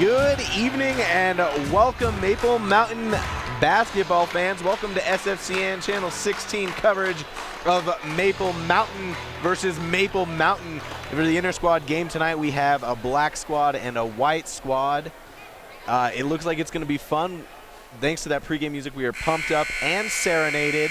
Good evening and welcome, Maple Mountain basketball fans. Welcome to SFCN Channel 16 coverage of Maple Mountain versus Maple Mountain. For the inter-squad game tonight, we have a black squad and a white squad. It looks like it's going to be fun. Thanks to that pregame music, we are pumped up and serenaded.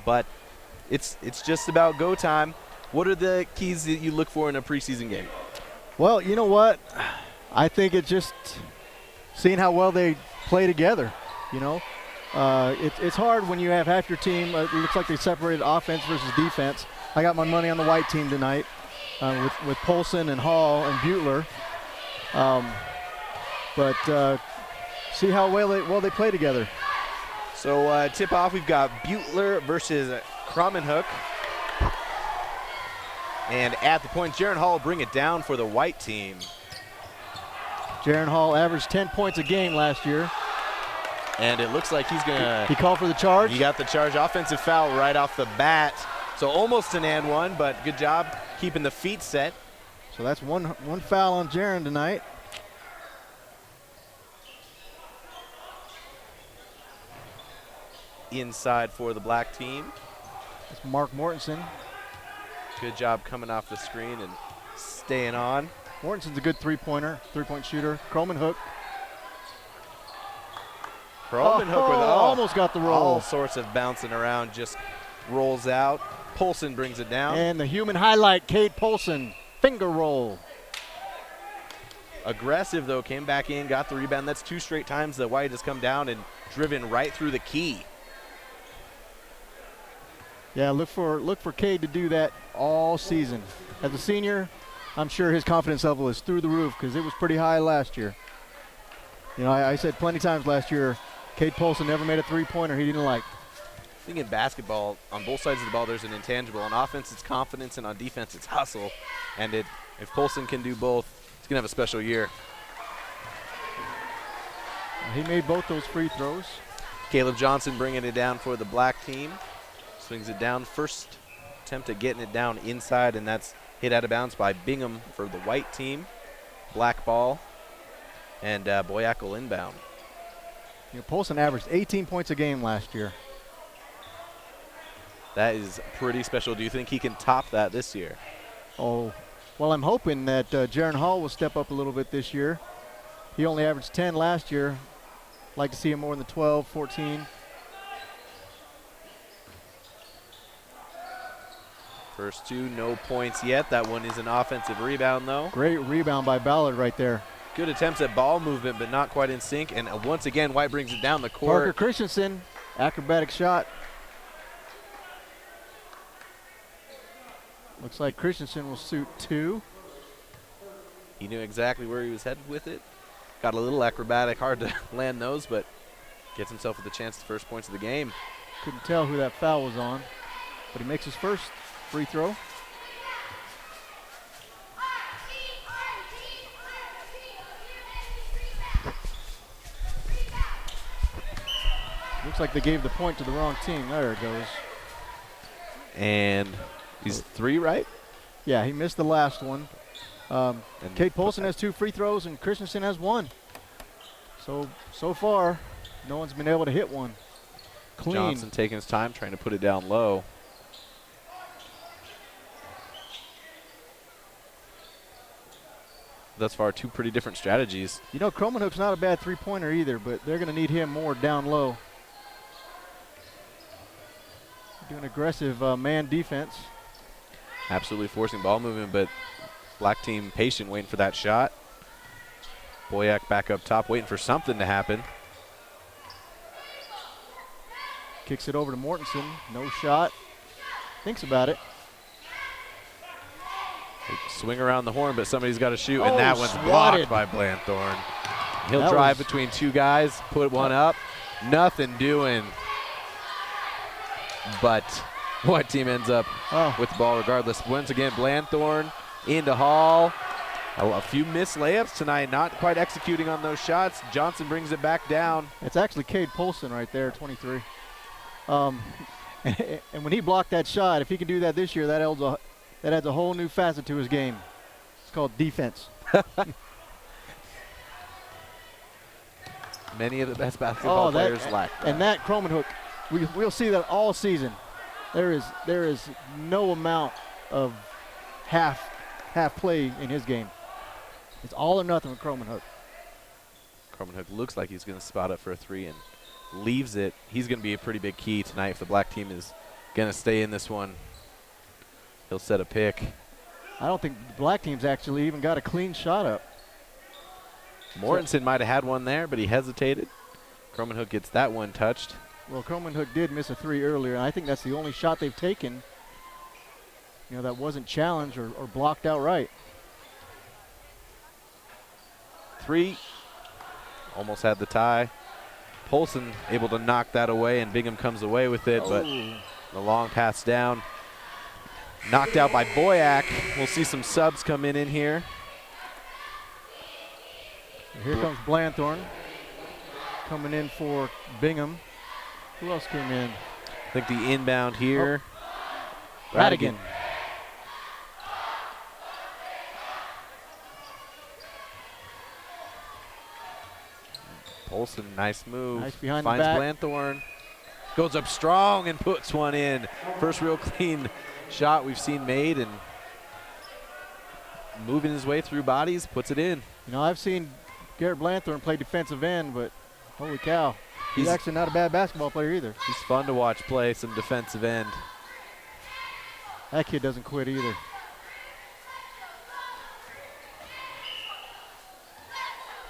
But it's just about go time. What are the keys that you look for in a preseason game? Well, you know what? I think it's just seeing how well they play together. You know, it's hard when you have half your team. It looks like they separated offense versus defense. I got my money on the white team tonight with Polson and Hall and Butler. But see how well they play together. So tip off, we've got Butler versus Kramenhoek. And at the point, Jaron Hall will bring it down for the white team. Jaron Hall averaged 10 points a game last year. And it looks like he's going to... He called for the charge? He got the charge. Offensive foul right off the bat. So almost an and one, but good job keeping the feet set. So that's one foul on Jaron tonight. Inside for the black team. It's Mark Mortensen. Good job coming off the screen and staying on. Mortensen's a good three-point shooter. Kramenhoek. Kramenhoek with almost got the roll. All sorts of bouncing around, just rolls out. Polson brings it down. And the human highlight, Cade Polson, finger roll. Aggressive, though, came back in, got the rebound. That's two straight times that White has come down and driven right through the key. Yeah, look for Cade to do that all season. As a senior, I'm sure his confidence level is through the roof because it was pretty high last year. You know, I said plenty times last year, Cade Polson never made a three-pointer he didn't like. I think in basketball, on both sides of the ball, there's an intangible. On offense, it's confidence, and on defense, it's hustle. And if Polson can do both, he's going to have a special year. He made both those free throws. Caleb Johnson bringing it down for the black team. Swings it down. First attempt at getting it down inside, and that's hit out of bounds by Bingham for the white team. Black ball. And Boyack will inbound. You know, Polson averaged 18 points a game last year. That is pretty special. Do you think he can top that this year? Oh, well, I'm hoping that Jaron Hall will step up a little bit this year. He only averaged 10 last year. I'd like to see him more in the 12, 14. First two, no points yet. That one is an offensive rebound, though. Great rebound by Ballard right there. Good attempts at ball movement, but not quite in sync. And once again, White brings it down the court. Parker Christensen, acrobatic shot. Looks like Christensen will shoot two. He knew exactly where he was headed with it. Got a little acrobatic, hard to land those, but gets himself with a chance at the first points of the game. Couldn't tell who that foul was on, but he makes his first free throw. Looks like they gave the point to the wrong team. There it goes. And he's three, right? Yeah, he missed the last one. Cade Polson has two free throws and Christensen has one. So far, no one's been able to hit one. Clean. Johnson taking his time, trying to put it down low. Thus far, two pretty different strategies. You know, Kramenhoek's not a bad three-pointer either, but they're going to need him more down low. Doing aggressive man defense. Absolutely forcing ball movement, but black team patient, waiting for that shot. Boyack back up top, waiting for something to happen. Kicks it over to Mortensen. No shot. Thinks about it. They swing around the horn, but somebody's got to shoot, and that one's swatted. blocked by Blanthorne. He'll drive between two guys, put one up. Nothing doing. But what team ends up with the ball regardless? Once again, Blanthorne into Hall. A few missed layups tonight, not quite executing on those shots. Johnson brings it back down. It's actually Cade Polson right there, 23. And when he blocked that shot, if he can do that this year, that adds a whole new facet to his game. It's called defense. Many of the best basketball players lack that. And that Croman hook, we'll see that all season. There is no amount of half play in his game. It's all or nothing with Croman hook. Croman hook looks like he's going to spot up for a 3 and leaves it. He's going to be a pretty big key tonight if the black team is going to stay in this one. He'll set a pick. I don't think the black team's actually even got a clean shot up. Mortensen might have had one there, but he hesitated. Croman hook gets that one touched. Well, Croman hook did miss a 3 earlier, and I think that's the only shot they've taken, that wasn't challenged or blocked outright. 3. Almost had the tie. Polson able to knock that away, and Bingham comes away with it, but the long pass down. Knocked out by Boyack. We'll see some subs come in here. Here comes Blanthorn coming in for Bingham. Who else came in? I think the inbound here. Radigan. Polson, nice move. Nice behind Finds the back. Blanthorn. Goes up strong and puts one in. First real clean shot we've seen made, and moving his way through bodies, puts it in. I've seen Garrett Blanthorn play defensive end, but holy cow. He's actually not a bad basketball player either. He's fun to watch play some defensive end. That kid doesn't quit either.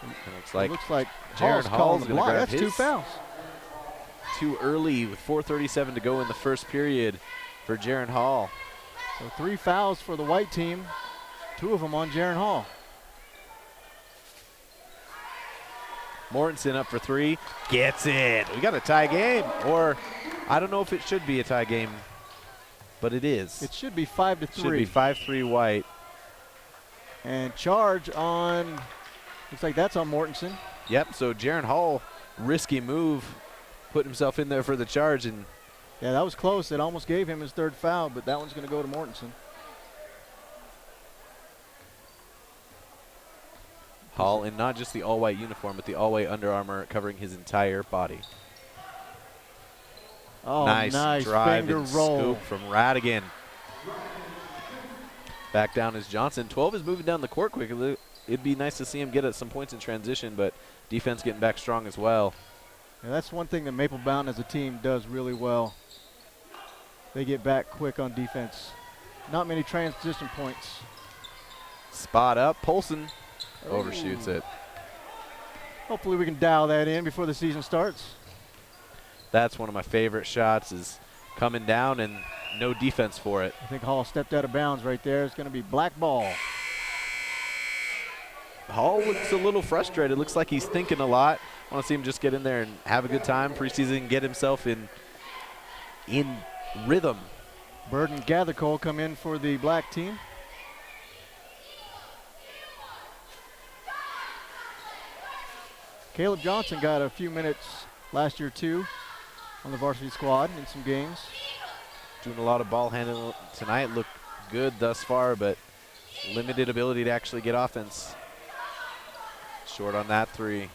It looks like Jaron Hall's going to grab That's his. 2 fouls. Too early with 4:37 to go in the first period for Jaron Hall. So 3 fouls for the white team, 2 of them on Jaron Hall. Mortensen up for 3, gets it. We got a tie game, or I don't know if it should be a tie game, but it is. It should be 5-3. Should be 5-3 white. And charge on, looks like that's on Mortensen. Yep, so Jaron Hall, risky move, put himself in there for the charge. And yeah, that was close. It almost gave him his 3rd foul, but that one's going to go to Mortensen. Hall in not just the all-white uniform, but the all-white Under Armour covering his entire body. Oh, nice drive finger and roll. scoop from Radigan. Back down is Johnson. 12 is moving down the court quickly. It'd be nice to see him get at some points in transition, but defense getting back strong as well. Yeah, that's one thing that Maple Mountain as a team does really well. They get back quick on defense. Not many transition points. Spot up. Polson overshoots it. Hopefully we can dial that in before the season starts. That's one of my favorite shots, is coming down and no defense for it. I think Hall stepped out of bounds right there. It's going to be black ball. Hall looks a little frustrated. Looks like he's thinking a lot. I want to see him just get in there and have a good time preseason, get himself in rhythm. Bird and Gathercole come in for the black team. Caleb Johnson got a few minutes last year too on the varsity squad in some games. Doing a lot of ball handling tonight. Looked good thus far, but limited ability to actually get offense. Short on that 3.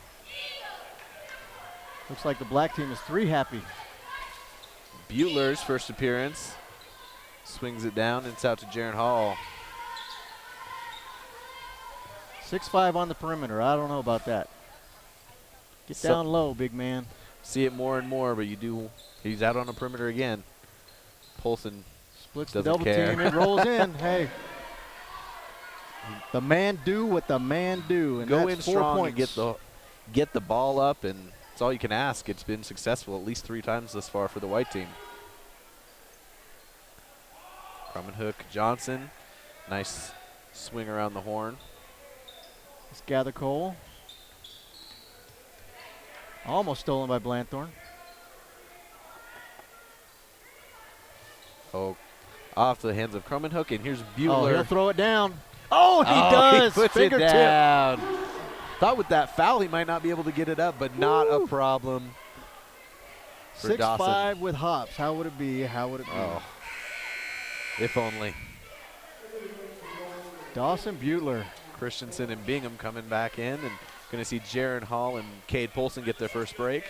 Looks like the black team is 3 happy. Butler's first appearance. Swings it down, and it's out to Jaron Hall. 6'5" on the perimeter. I don't know about that. Get down low, big man. See it more and more, but he's out on the perimeter again. Polson splits the double team. It rolls in. Hey. The man do what the man do. And go that's in 4 strong points. and get the ball up, and it's all you can ask. It's been successful at least 3 times thus far for the white team. Croman hook, Johnson. Nice swing around the horn. It's Gathercole. Almost stolen by Blanthorn. Oh, off the hands of Croman hook, and here's Butler. Oh, he'll throw it down. Oh, he does. He puts Fingertip. it down. Thought with that foul he might not be able to get it up, but not a problem for 6'5" with hops. How would it be? How would it be? Oh, if only. Dawson Butler. Christensen and Bingham coming back in, and Going to see Jaron Hall and Cade Polson get their first break.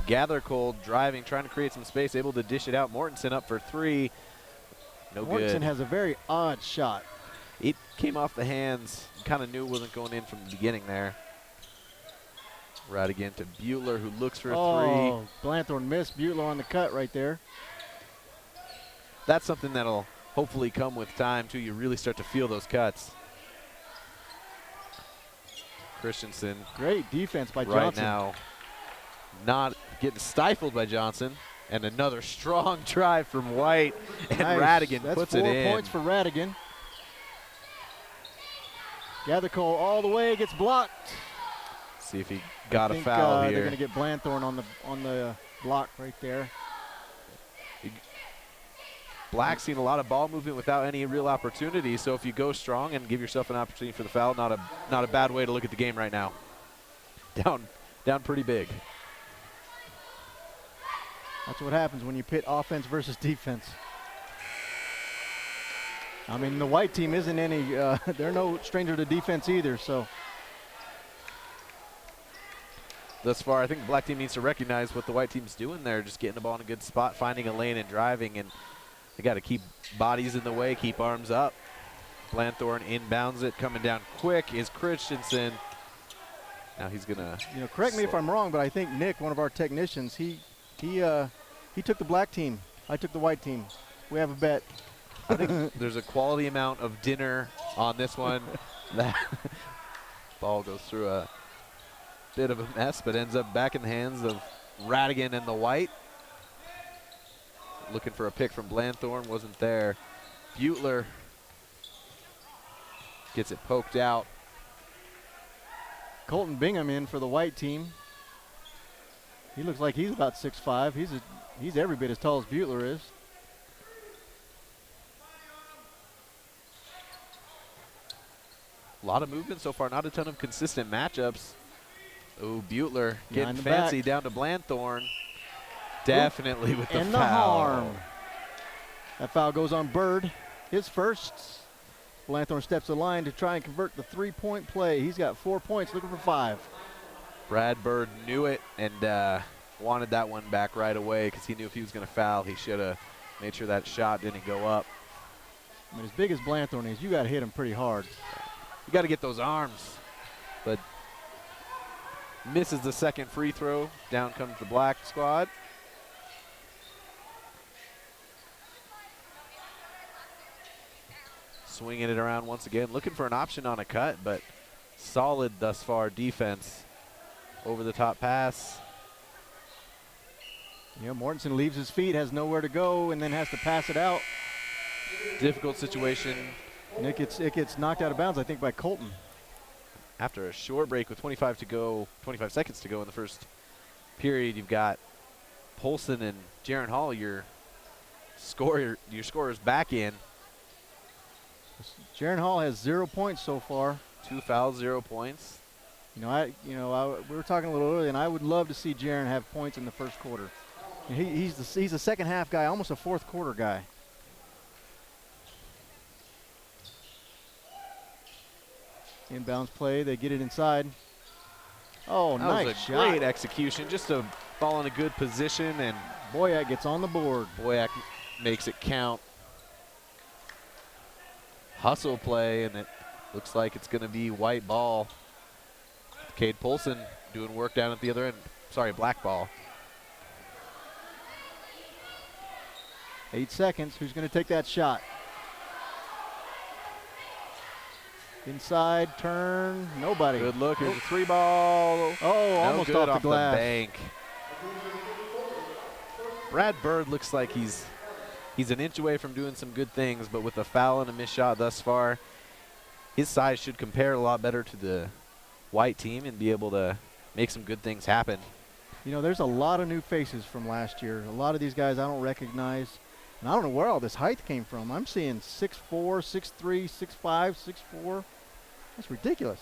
Gathercole driving, trying to create some space, able to dish it out. Mortensen up for three. No good. Mortensen has a very odd shot. It came off the hands. Kind of knew it wasn't going in from the beginning there. Right again to Butler, who looks for a three. Oh, Blanthorne missed. Butler on the cut right there. That's something that'll hopefully come with time, too. You really start to feel those cuts. Christensen. Great defense by right Johnson. Now, not getting stifled by Johnson. And another strong drive from White. And nice. Radigan That's puts it in. 4 points for Radigan. Gathercole all the way, gets blocked. See if he got a foul here. They're going to get Blanthorne on the block right there. Black's seen a lot of ball movement without any real opportunity, so if you go strong and give yourself an opportunity for the foul, not a bad way to look at the game right now. Down pretty big. That's what happens when you pit offense versus defense. I mean, the white team isn't any, they're no stranger to defense either, so. Thus far, I think the black team needs to recognize what the white team's doing there, just getting the ball in a good spot, finding a lane and driving, and they got to keep bodies in the way, keep arms up. Blanthorne inbounds it, coming down quick is Christensen. Now he's gonna. You know, correct me if I'm wrong, but I think Nick, one of our technicians, he took the black team. I took the white team. We have a bet. I think there's a quality amount of dinner on this one. That ball goes through a bit of a mess, but ends up back in the hands of Radigan and the white. Looking for a pick from Blanthorne, wasn't there. Butler gets it poked out. Colton Bingham in for the white team. He looks like he's about 6'5". He's every bit as tall as Butler is. A lot of movement so far, not a ton of consistent matchups. Oh, Butler getting the fancy back. down to Blanthorne. Definitely with the and foul. the harm. That foul goes on Bird, his first. Blanthorne steps the line to try and convert the three-point play. He's got 4 points, looking for 5. Brad Bird knew it and wanted that one back right away because he knew if he was going to foul, he should have made sure that shot didn't go up. I mean, as big as Blanthorne is, you got to hit him pretty hard. You got to get those arms, but misses the second free throw. Down comes the black squad. Swinging it around once again, looking for an option on a cut, but solid thus far defense. Over the top pass. Yeah, Mortensen leaves his feet, has nowhere to go, and then has to pass it out. Difficult situation. And it gets knocked out of bounds, I think, by Colton. After a short break with 25 seconds to go in the first period, you've got Polson and Jaron Hall, your scorers back in. Jaron Hall has 0 points so far. 2 fouls, 0 points. We were talking a little earlier, and I would love to see Jaron have points in the first quarter. And he's a second half guy, almost a fourth quarter guy. Inbounds play, they get it inside. Oh, that nice was a shot. great execution, just a ball in a good position, and Boyack gets on the board. Boyack makes it count. Hustle play, and it looks like it's going to be white ball. Cade Polson doing work down at the other end. Sorry, black ball. 8 seconds. Who's going to take that shot? Inside, turn, nobody. Good look. Here's a 3 ball. Oh, almost good off the glass. bank. Brad Bird looks like he's an inch away from doing some good things, but with a foul and a missed shot thus far, his size should compare a lot better to the white team and be able to make some good things happen. You know, there's a lot of new faces from last year. A lot of these guys I don't recognize. And I don't know where all this height came from. I'm seeing 6'4", 6'3", 6'5", 6'4". That's ridiculous.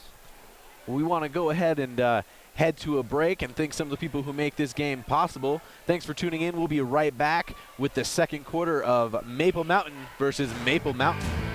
We want to go ahead and head to a break and thank some of the people who make this game possible. Thanks for tuning in. We'll be right back with the second quarter of Maple Mountain versus Maple Mountain.